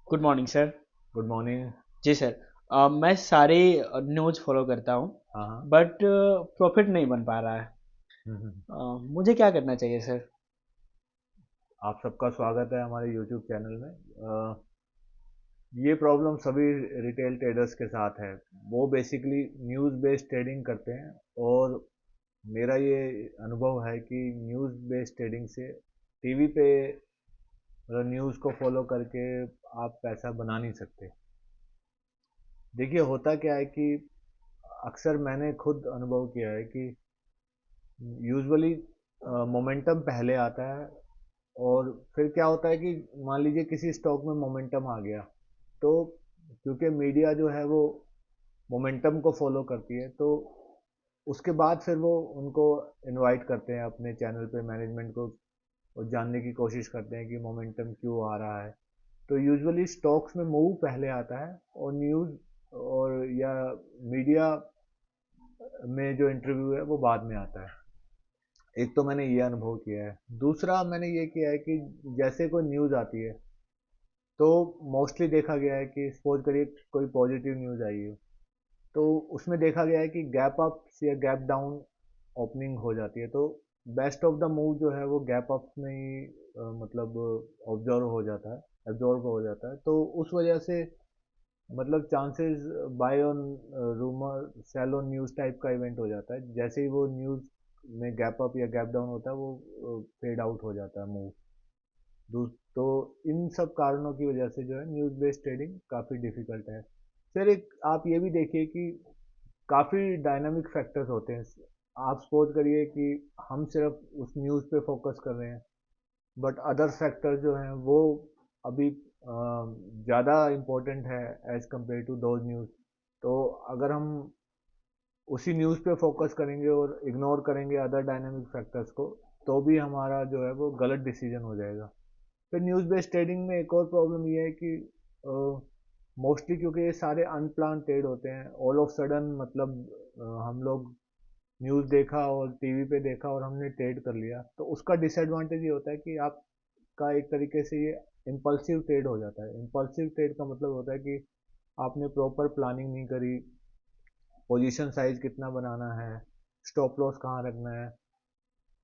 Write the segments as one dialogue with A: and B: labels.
A: Good morning sir.
B: Good morning.
A: जी sir. मैं सारे न्यूज़ फॉलो करता हूँ
B: हाँ हाँ।
A: बट प्रॉफिट नहीं बन पा रहा है।
B: हम्म।
A: मुझे क्या करना चाहिए सर?
B: आप सबका स्वागत है हमारे यूट्यूब चैनल में। ये प्रॉब्लम सभी रिटेल ट्रेडर्स के साथ है। वो बेसिकली न्यूज़ बेस्ड ट्रेडिंग करते हैं, और मेरा ये अनुभव है कि न्यूज़ बेस्ड ट्रेडिंग से टीवी पे मतलब न्यूज़ को फॉलो करके आप पैसा बना नहीं सकते। देखिए, होता क्या है कि अक्सर मैंने खुद अनुभव किया है कि यूजुअली मोमेंटम पहले आता है, और फिर क्या होता है कि मान लीजिए किसी स्टॉक में मोमेंटम आ गया, तो क्योंकि मीडिया जो है वो मोमेंटम को फॉलो करती है, तो उसके बाद फिर वो उनको इनवाइट करते हैं अपने चैनल पे, मैनेजमेंट को, और जानने की कोशिश करते हैं कि मोमेंटम क्यों आ रहा है। तो यूजुअली स्टॉक्स में मूव पहले आता है, और न्यूज़ और या मीडिया में जो इंटरव्यू है वो बाद में आता है। एक तो मैंने ये अनुभव किया है। दूसरा मैंने ये किया है कि जैसे कोई न्यूज़ आती है, तो मोस्टली देखा गया है कि सपोज करिए कोई पॉजिटिव न्यूज़ आई है, तो उसमें देखा गया है कि गैप अप या गैप डाउन ओपनिंग हो जाती है, तो बेस्ट ऑफ द मूव जो है वो गैप अप में ही मतलब ऑब्जर्व हो जाता है, एब्जॉर्व हो जाता है। तो उस वजह से मतलब chances buy on rumour sell on news type का इवेंट हो जाता है। जैसे ही वो न्यूज़ में गैप अप या गैप डाउन होता है, वो फेड आउट हो जाता है मूव। तो इन सब कारणों की वजह से जो है न्यूज़ बेस्ड ट्रेडिंग काफ़ी डिफिकल्ट है। फिर एक आप ये भी देखिए कि काफ़ी डायनामिक फैक्टर्स होते हैं। आप सपोज करिए कि हम सिर्फ उस न्यूज़ पे फोकस कर रहे हैं, बट अदर फैक्टर जो हैं वो अभी ज़्यादा इम्पोर्टेंट है as compare to those news. तो अगर हम उसी न्यूज़ पे फोकस करेंगे और इग्नोर करेंगे अदर डायनामिक फैक्टर्स को, तो भी हमारा जो है वो गलत डिसीजन हो जाएगा। फिर न्यूज़ बेस्ड ट्रेडिंग में एक और प्रॉब्लम ये है कि मोस्टली क्योंकि ये सारे अनप्लान ट्रेड होते हैं, ऑल ऑफ सडन मतलब हम लोग न्यूज़ देखा और टीवी पे देखा और हमने ट्रेड कर लिया, तो उसका डिसएडवांटेज ये होता है कि आपका एक तरीके से ये इम्पल्सिव ट्रेड हो जाता है। इम्पल्सिव ट्रेड का मतलब होता है कि आपने प्रॉपर प्लानिंग नहीं करी, पोजीशन साइज कितना बनाना है, स्टॉप लॉस कहाँ रखना है,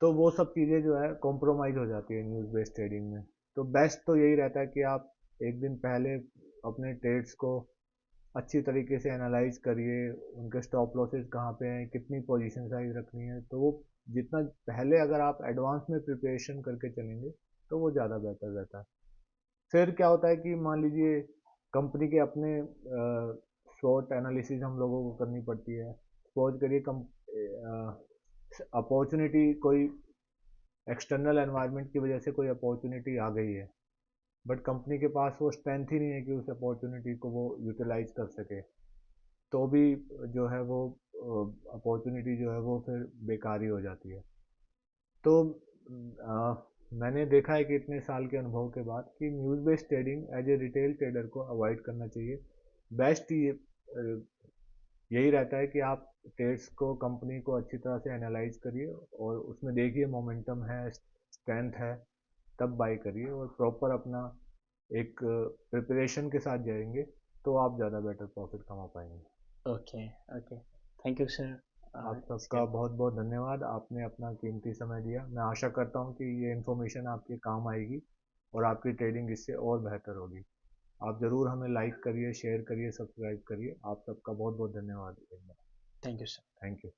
B: तो वो सब चीज़ें जो है कॉम्प्रोमाइज़ हो जाती है न्यूज़ बेस्ड ट्रेडिंग में। तो बेस्ट तो यही रहता है कि आप एक दिन पहले अपने ट्रेड्स को अच्छी तरीके से एनालाइज करिए, उनके स्टॉप लॉसेस कहाँ पे हैं, कितनी पोजीशन साइज रखनी है, तो वो जितना पहले अगर आप एडवांस में प्रिपरेशन करके चलेंगे, तो वो ज़्यादा बेहतर रहता है। फिर क्या होता है कि मान लीजिए कंपनी के अपने शॉर्ट एनालिसिस हम लोगों को करनी पड़ती है। सपोज करिए कम अपॉर्चुनिटी कोई एक्सटर्नल एनवायरनमेंट की वजह से कोई अपॉर्चुनिटी आ गई है, बट कंपनी के पास वो स्ट्रेंथ ही नहीं है कि उस अपॉर्चुनिटी को वो यूटिलाइज कर सके, तो भी जो है वो अपॉर्चुनिटी जो है वो फिर बेकार ही हो जाती है। तो मैंने देखा है कि इतने साल के अनुभव के बाद कि news based trading as a retail trader को अवॉइड करना चाहिए। बेस्ट ये यही रहता है कि आप ट्रेड्स को, कंपनी को अच्छी तरह से एनालाइज करिए, और उसमें देखिए मोमेंटम है, स्ट्रेंथ है, तब बाई करिए, और प्रॉपर अपना एक प्रिपरेशन के साथ जाएंगे, तो आप ज़्यादा बेटर प्रॉफिट कमा पाएंगे।
A: Okay. Okay. Thank you sir.
B: आप
A: इसके
B: सबका बहुत बहुत धन्यवाद, आपने अपना कीमती समय दिया। मैं आशा करता हूँ कि ये इन्फॉर्मेशन आपके काम आएगी, और आपकी ट्रेडिंग इससे और बेहतर होगी। आप ज़रूर हमें लाइक करिए, शेयर करिए, सब्सक्राइब करिए। आप सबका बहुत बहुत धन्यवाद।
A: Thank you sir.
B: Thank you.